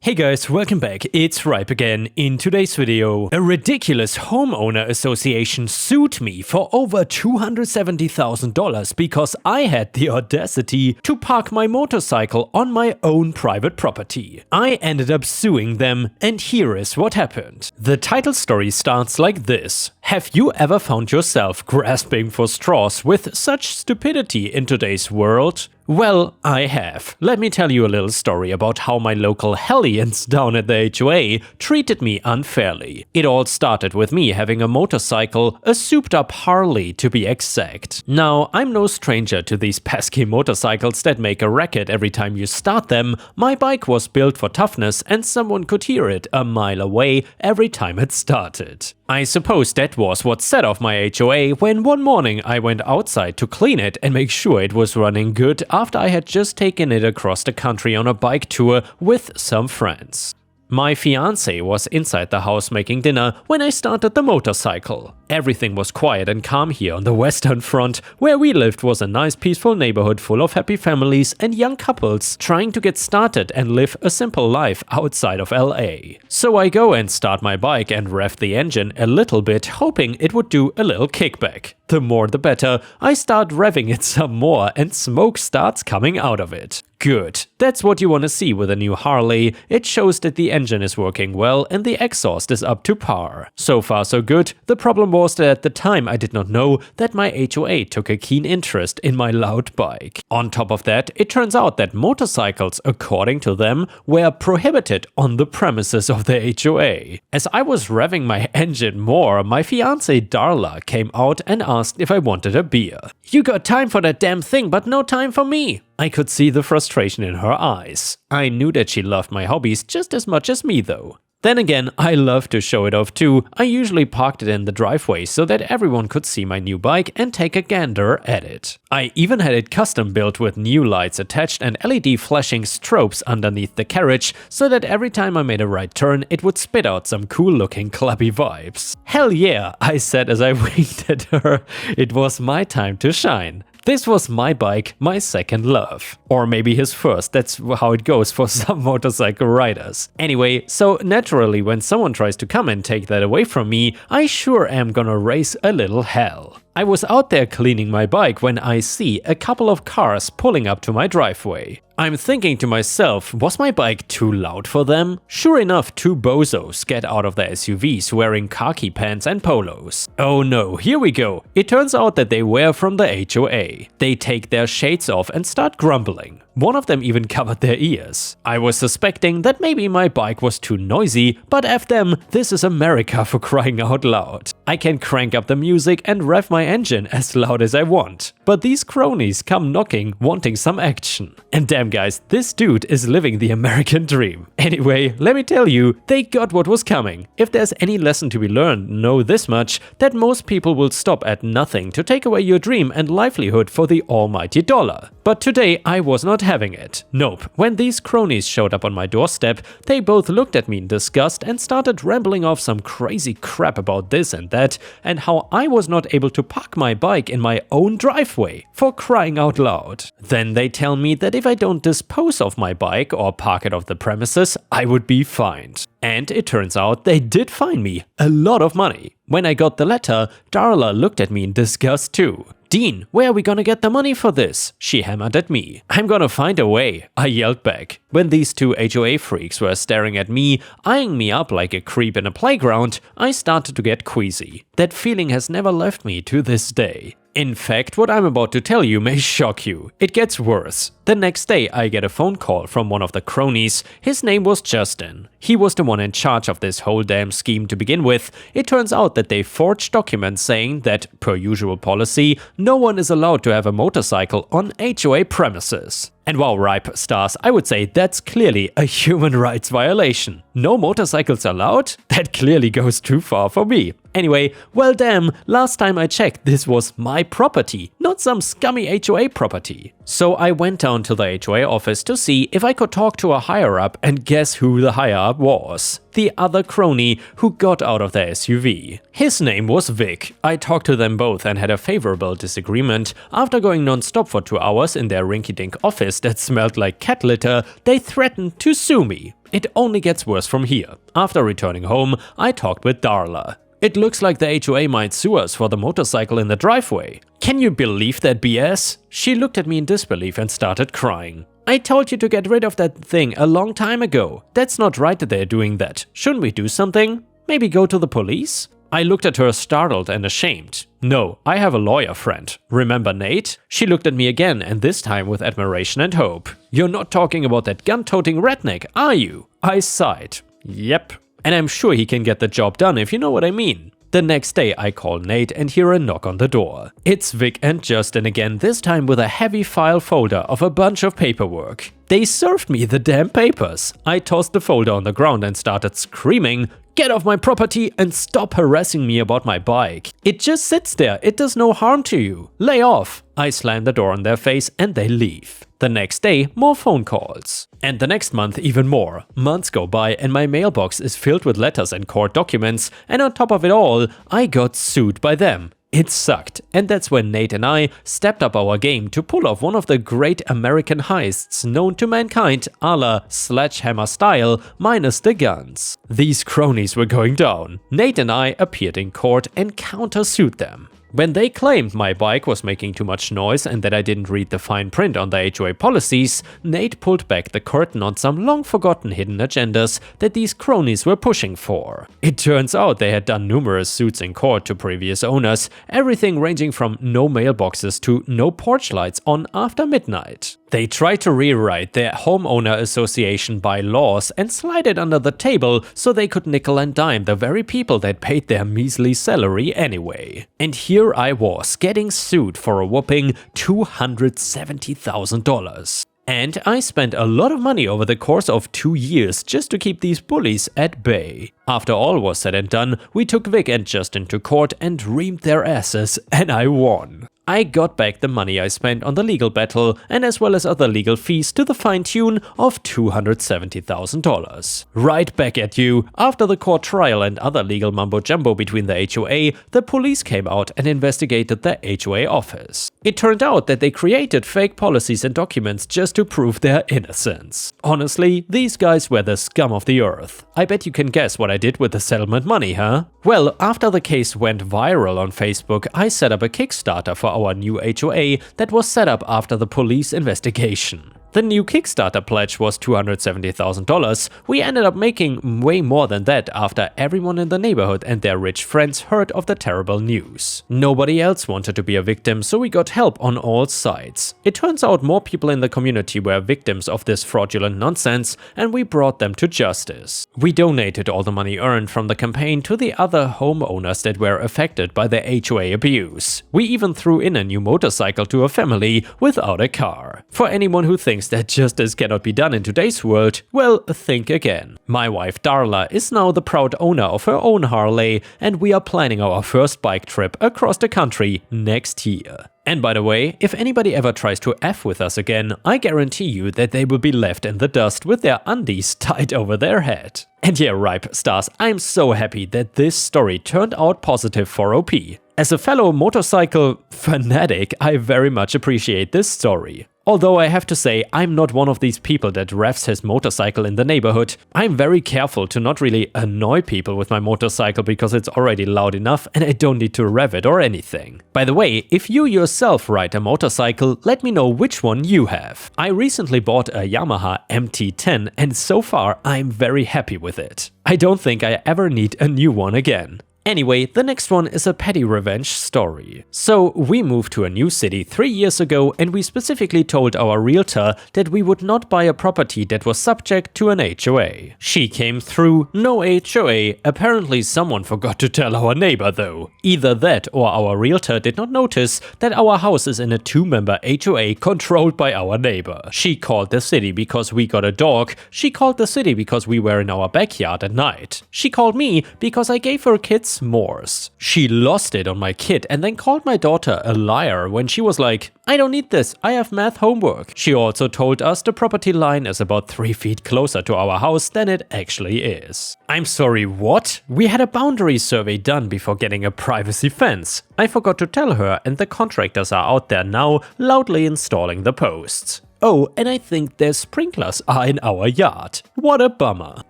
Hey guys, welcome back, it's Ripe again. In today's video, a ridiculous homeowner association sued me for over $270,000 because I had the audacity to park my motorcycle on my own private property. I ended up suing them, and here is what happened. The title story starts like this. Have you ever found yourself grasping for straws with such stupidity in today's world? Well, I have. Let me tell you a little story about how my local hellions down at the HOA treated me unfairly. It all started with me having a motorcycle, a souped-up Harley to be exact. Now, I'm no stranger to these pesky motorcycles that make a racket every time you start them. My bike was built for toughness and someone could hear it a mile away every time it started. I suppose that was what set off my HOA when one morning I went outside to clean it and make sure it was running good after I had just taken it across the country on a bike tour with some friends. My fiancé was inside the house making dinner when I started the motorcycle. Everything was quiet and calm here on the Western Front. Where we lived was a nice peaceful neighborhood full of happy families and young couples trying to get started and live a simple life outside of LA. So I go and start my bike and rev the engine a little bit, hoping it would do a little kickback. The more the better. I start revving it some more and smoke starts coming out of it. Good. That's what you want to see with a new Harley. It shows that the engine is working well and the exhaust is up to par. So far so good. The problem was that at the time I did not know that my HOA took a keen interest in my loud bike. On top of that, it turns out that motorcycles, according to them, were prohibited on the premises of the HOA. As I was revving my engine more, my fiancée Darla came out and asked if I wanted a beer. "You got time for that damn thing, but no time for me." I could see the frustration in her eyes. I knew that she loved my hobbies just as much as me though. Then again, I love to show it off too. I usually parked it in the driveway so that everyone could see my new bike and take a gander at it. I even had it custom built with new lights attached and LED flashing strobes underneath the carriage so that every time I made a right turn it would spit out some cool looking clubby vibes. Hell yeah, I said as I winked at her. It was my time to shine. This was my bike, my second love. Or maybe his first, that's how it goes for some motorcycle riders. Anyway, so naturally when someone tries to come and take that away from me, I sure am gonna raise a little hell. I was out there cleaning my bike when I see a couple of cars pulling up to my driveway. I'm thinking to myself, was my bike too loud for them? Sure enough, two bozos get out of their SUVs wearing khaki pants and polos. Oh no, here we go. It turns out that they were from the HOA. They take their shades off and start grumbling. One of them even covered their ears. I was suspecting that maybe my bike was too noisy, but F them, this is America for crying out loud. I can crank up the music and rev my engine as loud as I want. But these cronies come knocking, wanting some action. And damn guys, this dude is living the American dream. Anyway, let me tell you, they got what was coming. If there's any lesson to be learned, know this much, that most people will stop at nothing to take away your dream and livelihood for the almighty dollar. But today I was not having it. Nope. When these cronies showed up on my doorstep, they both looked at me in disgust and started rambling off some crazy crap about this and that, and how I was not able to park my bike in my own driveway, for crying out loud. Then they tell me that if I don't dispose of my bike or park it off the premises, I would be fined. And it turns out they did fine me a lot of money. When I got the letter, Darla looked at me in disgust too. "Dean, where are we gonna get the money for this?" She hammered at me. "I'm gonna find a way," I yelled back. When these two HOA freaks were staring at me, eyeing me up like a creep in a playground, I started to get queasy. That feeling has never left me to this day. In fact, what I'm about to tell you may shock you. It gets worse. The next day I get a phone call from one of the cronies. His name was Justin. He was the one in charge of this whole damn scheme to begin with. It turns out that they forged documents saying that, per usual policy, no one is allowed to have a motorcycle on HOA premises. And wow, Ripe stars, I would say that's clearly a human rights violation. No motorcycles allowed? That clearly goes too far for me. Anyway, well damn, last time I checked this was my property, not some scummy HOA property. So I went down to the HOA office to see if I could talk to a higher up, and guess who the higher up was? The other crony who got out of the SUV. His name was Vic. I talked to them both and had a favorable disagreement. After going non-stop for 2 hours in their rinky-dink office that smelled like cat litter, they threatened to sue me. It only gets worse from here. After returning home, I talked with Darla. It looks like the HOA might sue us for the motorcycle in the driveway. Can you believe that BS? She looked at me in disbelief and started crying. I told you to get rid of that thing a long time ago. That's not right that they're doing that. Shouldn't we do something? Maybe go to the police? I looked at her startled and ashamed. No, I have a lawyer friend. Remember Nate? She looked at me again, and this time with admiration and hope. You're not talking about that gun-toting redneck, are you? I sighed. Yep. And I'm sure he can get the job done if you know what I mean. The next day I call Nate and hear a knock on the door. It's Vic and Justin again, this time with a heavy file folder of a bunch of paperwork. They served me the damn papers. I tossed the folder on the ground and started screaming, "Get off my property and stop harassing me about my bike. It just sits there, it does no harm to you. Lay off." I slam the door on their face and they leave. The next day, more phone calls. And the next month, even more. Months go by and my mailbox is filled with letters and court documents, and on top of it all, I got sued by them. It sucked, and that's when Nate and I stepped up our game to pull off one of the great American heists known to mankind, a la sledgehammer style, minus the guns. These cronies were going down. Nate and I appeared in court and countersued them. When they claimed my bike was making too much noise and that I didn't read the fine print on the HOA policies, Nate pulled back the curtain on some long-forgotten hidden agendas that these cronies were pushing for. It turns out they had done numerous suits in court to previous owners, everything ranging from no mailboxes to no porch lights on after midnight. They tried to rewrite their homeowner association bylaws and slide it under the table so they could nickel and dime the very people that paid their measly salary anyway. And here I was, getting sued for a whopping $270,000. And I spent a lot of money over the course of 2 years just to keep these bullies at bay. After all was said and done, we took Vic and Justin to court and reamed their asses, and I won. I got back the money I spent on the legal battle, and as well as other legal fees to the fine tune of $270,000. Right back at you. After the court trial and other legal mumbo-jumbo between the HOA, the police came out and investigated the HOA office. It turned out that they created fake policies and documents just to prove their innocence. Honestly, these guys were the scum of the earth. I bet you can guess what I did with the settlement money, huh? Well, after the case went viral on Facebook, I set up a Kickstarter for our new HOA that was set up after the police investigation. The new Kickstarter pledge was $270,000. We ended up making way more than that after everyone in the neighborhood and their rich friends heard of the terrible news. Nobody else wanted to be a victim, so we got help on all sides. It turns out more people in the community were victims of this fraudulent nonsense, and we brought them to justice. We donated all the money earned from the campaign to the other homeowners that were affected by the HOA abuse. We even threw in a new motorcycle to a family without a car. For anyone who thinks that justice cannot be done in today's world, well, think again. My wife Darla is now the proud owner of her own Harley, and we are planning our first bike trip across the country next year. And by the way, if anybody ever tries to F with us again, I guarantee you that they will be left in the dust with their undies tied over their head. And yeah, Ripe Stars, I'm so happy that this story turned out positive for OP. As a fellow motorcycle fanatic, I very much appreciate this story. Although I have to say, I'm not one of these people that revs his motorcycle in the neighborhood. I'm very careful to not really annoy people with my motorcycle because it's already loud enough and I don't need to rev it or anything. By the way, if you yourself ride a motorcycle, let me know which one you have. I recently bought a Yamaha MT-10 and so far I'm very happy with it. I don't think I ever need a new one again. Anyway, the next one is a petty revenge story. So, we moved to a new city 3 years ago and we specifically told our realtor that we would not buy a property that was subject to an HOA. She came through, no HOA, apparently someone forgot to tell our neighbor though. Either that or our realtor did not notice that our house is in a 2-member HOA controlled by our neighbor. She called the city because we got a dog, she called the city because we were in our backyard at night. She called me because I gave her kids s'mores. She lost it on my kid and then called my daughter a liar when she was like, "I don't need this, I have math homework." She also told us the property line is about 3 feet closer to our house than it actually is. I'm sorry, what? We had a boundary survey done before getting a privacy fence. I forgot to tell her and the contractors are out there now loudly installing the posts. Oh, and I think their sprinklers are in our yard. What a bummer.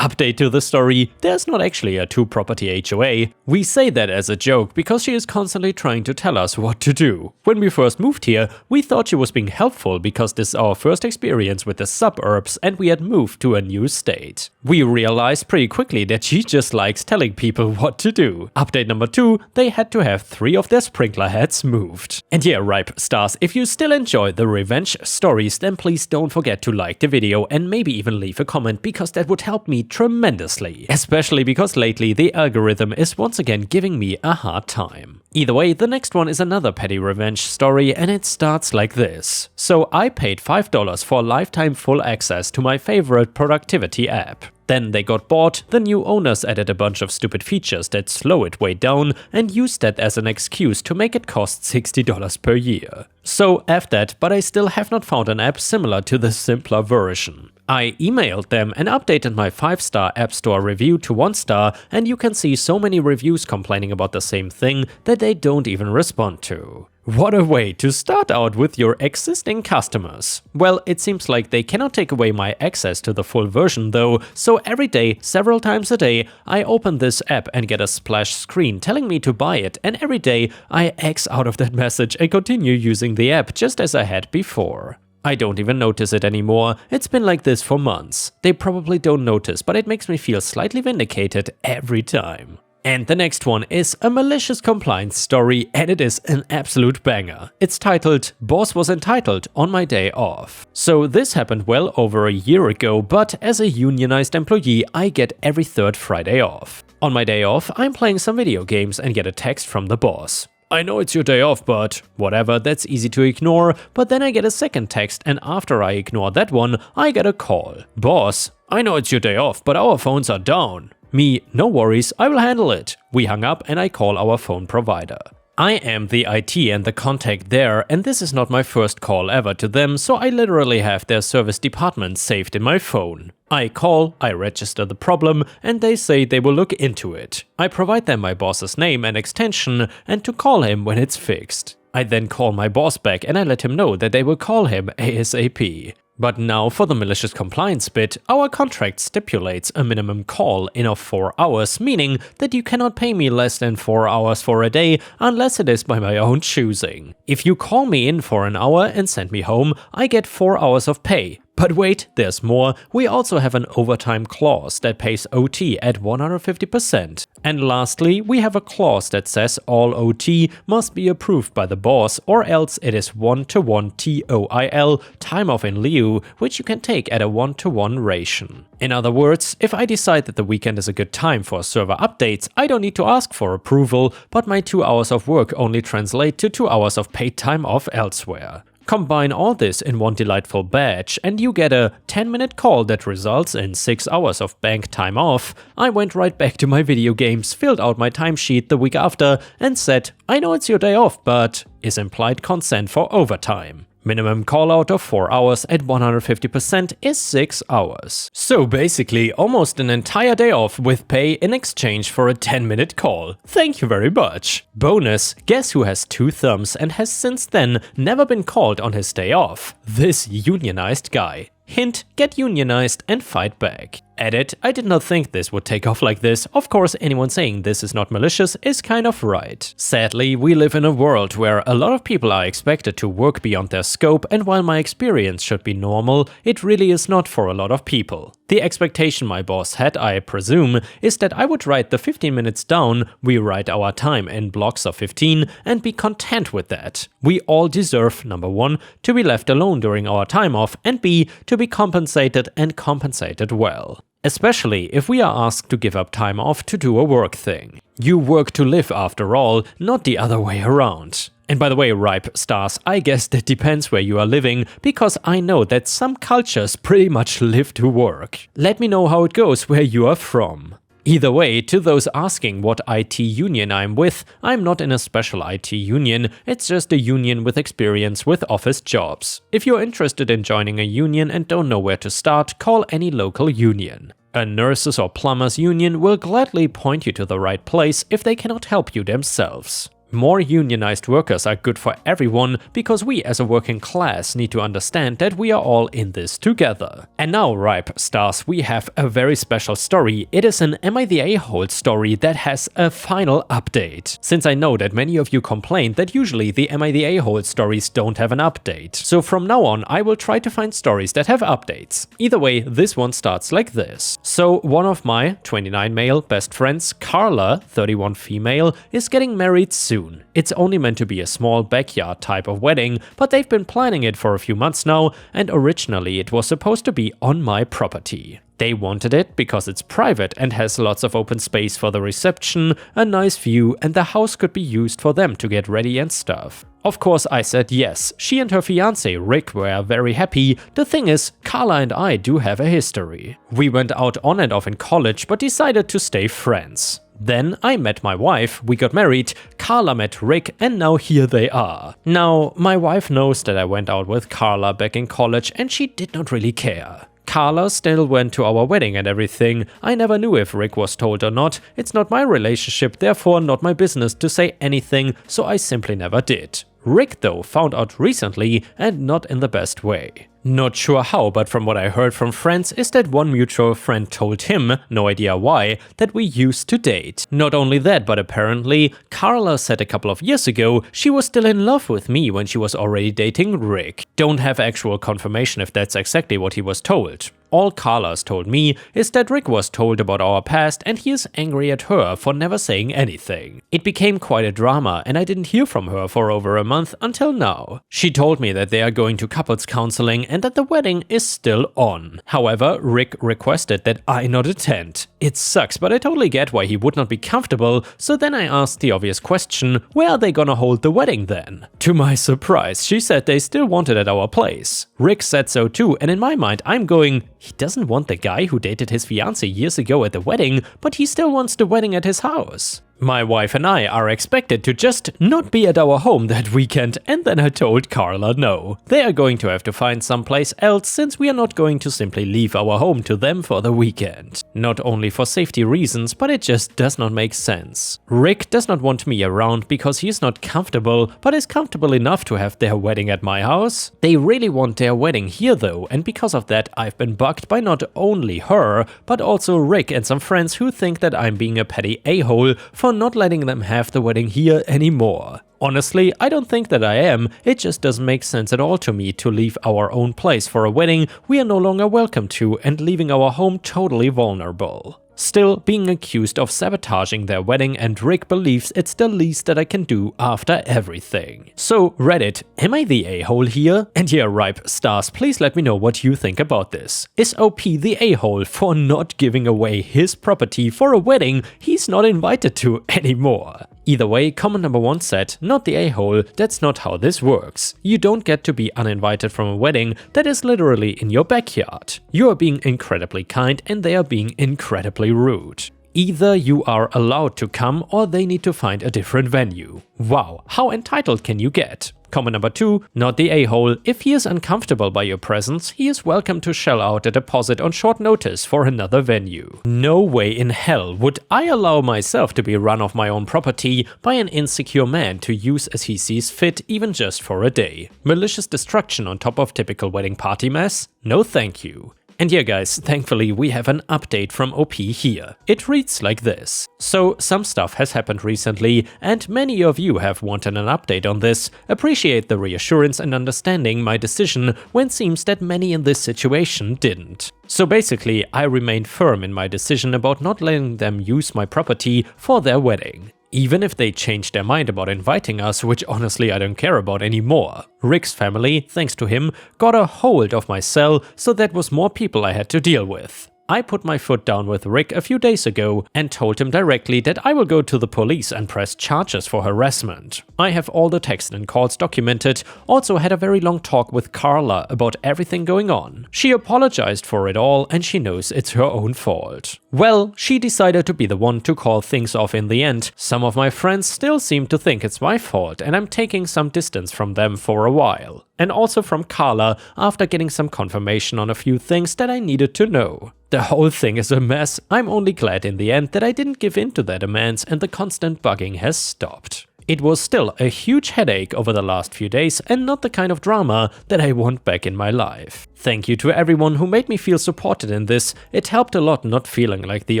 Update to the story, there's not actually a 2-property HOA. We say that as a joke because she is constantly trying to tell us what to do. When we first moved here, we thought she was being helpful because this is our first experience with the suburbs and we had moved to a new state. We realized pretty quickly that she just likes telling people what to do. Update number 2, they had to have 3 of their sprinkler heads moved. And yeah, Ripe Stars, if you still enjoy the revenge stories, then please don't forget to like the video and maybe even leave a comment because that would help me tremendously. Especially because lately the algorithm is once again giving me a hard time. Either way, the next one is another petty revenge story and it starts like this. So I paid $5 for lifetime full access to my favorite productivity app. Then they got bought, the new owners added a bunch of stupid features that slow it way down and used that as an excuse to make it cost $60 per year. So F that, but I still have not found an app similar to the simpler version. I emailed them and updated my 5-star App Store review to 1 star, and you can see so many reviews complaining about the same thing that they don't even respond to. What a way to start out with your existing customers. Well, it seems like they cannot take away my access to the full version though, so every day, several times a day, I open this app and get a splash screen telling me to buy it, and every day I X out of that message and continue using the app just as I had before. I don't even notice it anymore, it's been like this for months. They probably don't notice, but it makes me feel slightly vindicated every time. And the next one is a malicious compliance story, and it is an absolute banger. It's titled, Boss was entitled on my day off. So this happened well over a year ago, but as a unionized employee, I get every 3rd Friday off. On my day off, I'm playing some video games and get a text from the boss. I know it's your day off, but whatever, that's easy to ignore. But then I get a second text, and after I ignore that one, I get a call. Boss, I know it's your day off, but our phones are down. Me, no worries, I will handle it. We hung up and I call our phone provider. I am the IT and the contact there, and this is not my first call ever to them, so I literally have their service department saved in my phone. I call, I register the problem, and they say they will look into it. I provide them my boss's name and extension, and to call him when it's fixed. I then call my boss back and I let him know that they will call him ASAP. But now for the malicious compliance bit, our contract stipulates a minimum call in of 4 hours, meaning that you cannot pay me less than 4 hours for a day unless it is by my own choosing. If you call me in for an hour and send me home, I get 4 hours of pay. But wait, there's more. We also have an overtime clause that pays OT at 150%. And lastly, we have a clause that says all OT must be approved by the boss, or else it is 1-to-1 TOIL, time off in lieu, which you can take at a 1-to-1 ration. In other words, if I decide that the weekend is a good time for server updates, I don't need to ask for approval, but my 2 hours of work only translate to 2 hours of paid time off elsewhere. Combine all this in one delightful batch and you get a 10-minute call that results in 6 hours of bank time off. I went right back to my video games, filled out my timesheet the week after and said, I know it's your day off, but is implied consent for overtime. Minimum call out of 4 hours at 150% is 6 hours. So basically almost an entire day off with pay in exchange for a 10-minute call. Thank you very much. Bonus, guess who has 2 thumbs and has since then never been called on his day off? This unionized guy. Hint, get unionized and fight back. Edit, I did not think this would take off like this. Of course, anyone saying this is not malicious is kind of right. Sadly, we live in a world where a lot of people are expected to work beyond their scope, and while my experience should be normal, it really is not for a lot of people. The expectation my boss had, I presume, is that I would write the 15 minutes down, we write our time in blocks of 15, and be content with that. We all deserve, number 1, to be left alone during our time off, and B, to be compensated and compensated well. Especially if we are asked to give up time off to do a work thing. You work to live after all, not the other way around. And by the way, Ripe Stars, I guess that depends where you are living, because I know that some cultures pretty much live to work. Let me know how it goes where you are from. Either way, to those asking what IT union I'm with, I'm not in a special IT union, it's just a union with experience with office jobs. If you're interested in joining a union and don't know where to start, call any local union. A nurses or plumbers union will gladly point you to the right place if they cannot help you themselves. More unionized workers are good for everyone because we as a working class need to understand that we are all in this together. And now, ripe stars, we have a very special story. It is an Am I the A-hole story that has a final update. Since I know that many of you complained that usually the Am I the A-hole stories don't have an update. So from now on, I will try to find stories that have updates. Either way, this one starts like this. So one of my 29 male best friends, Carla, 31 female, is getting married soon. It's only meant to be a small backyard type of wedding, but they've been planning it for a few months now, and originally it was supposed to be on my property. They wanted it because it's private and has lots of open space for the reception, a nice view, and the house could be used for them to get ready and stuff. Of course I said yes. She and her fiancé Rick were very happy. The thing is, Carla and I do have a history. We went out on and off in college but decided to stay friends. Then I met my wife, we got married, Carla met Rick, and now here they are. Now, my wife knows that I went out with Carla back in college and she did not really care. Carla still went to our wedding and everything. I never knew if Rick was told or not. It's not my relationship, therefore not my business to say anything, so I simply never did. Rick though found out recently and not in the best way. Not sure how, but from what I heard from friends is that one mutual friend told him, no idea why, that we used to date. Not only that, but apparently Carla said a couple of years ago she was still in love with me when she was already dating Rick. Don't have actual confirmation if that's exactly what he was told. All Carla's told me is that Rick was told about our past and he is angry at her for never saying anything. It became quite a drama and I didn't hear from her for over a month until now. She told me that they are going to couples counseling and that the wedding is still on. However, Rick requested that I not attend. It sucks, but I totally get why he would not be comfortable, so then I asked the obvious question, where are they gonna hold the wedding then? To my surprise, she said they still want it at our place. Rick said so too, and in my mind I'm going, he doesn't want the guy who dated his fiancée years ago at the wedding, but he still wants the wedding at his house. My wife and I are expected to just not be at our home that weekend, and then I told Carla no. They are going to have to find someplace else since we are not going to simply leave our home to them for the weekend. Not only for safety reasons, but it just does not make sense. Rick does not want me around because he is not comfortable, but is comfortable enough to have their wedding at my house. They really want their wedding here though, and because of that I've been bugged by not only her, but also Rick and some friends who think that I'm being a petty a-hole for not letting them have the wedding here anymore. Honestly, I don't think that I am, it just doesn't make sense at all to me to leave our own place for a wedding we are no longer welcome to and leaving our home totally vulnerable. Still being accused of sabotaging their wedding, and Rick believes it's the least that I can do after everything. So Reddit, am I the a-hole here? And yeah, ripe stars, please let me know what you think about this. Is OP the a-hole for not giving away his property for a wedding he's not invited to anymore? Either way, comment number 1 said, not the a-hole, that's not how this works. You don't get to be uninvited from a wedding that is literally in your backyard. You are being incredibly kind and they are being incredibly rude. Either you are allowed to come or they need to find a different venue. Wow, how entitled can you get? Comment number 2, not the a-hole. If he is uncomfortable by your presence, he is welcome to shell out a deposit on short notice for another venue. No way in hell would I allow myself to be run off my own property by an insecure man to use as he sees fit, even just for a day. Malicious destruction on top of typical wedding party mess? No thank you. And yeah guys, thankfully we have an update from OP here. It reads like this. So some stuff has happened recently and many of you have wanted an update on this. Appreciate the reassurance and understanding my decision when seems that many in this situation didn't. So basically I remained firm in my decision about not letting them use my property for their wedding. Even if they changed their mind about inviting us, which honestly I don't care about anymore. Rick's family, thanks to him, got a hold of my cell, so that was more people I had to deal with. I put my foot down with Rick a few days ago and told him directly that I will go to the police and press charges for harassment. I have all the texts and calls documented, also had a very long talk with Carla about everything going on. She apologized for it all and she knows it's her own fault. Well, she decided to be the one to call things off in the end. Some of my friends still seem to think it's my fault and I'm taking some distance from them for a while. And also from Carla after getting some confirmation on a few things that I needed to know. The whole thing is a mess. I'm only glad in the end that I didn't give in to their demands and the constant bugging has stopped. It was still a huge headache over the last few days and not the kind of drama that I want back in my life. Thank you to everyone who made me feel supported in this. It helped a lot not feeling like the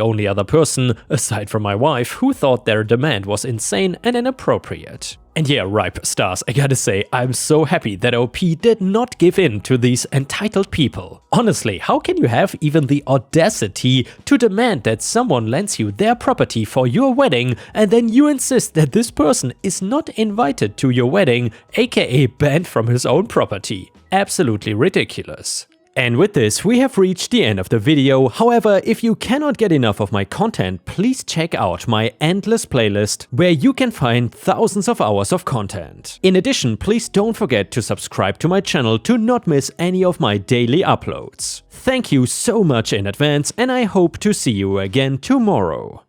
only other person, aside from my wife, who thought their demand was insane and inappropriate. And yeah, ripe stars, I gotta say, I'm so happy that OP did not give in to these entitled people. Honestly, how can you have even the audacity to demand that someone lends you their property for your wedding and then you insist that this person is not invited to your wedding, aka banned from his own property? Absolutely ridiculous. And with this, we have reached the end of the video. However, if you cannot get enough of my content, please check out my endless playlist, where you can find thousands of hours of content. In addition, please don't forget to subscribe to my channel to not miss any of my daily uploads. Thank you so much in advance, and I hope to see you again tomorrow.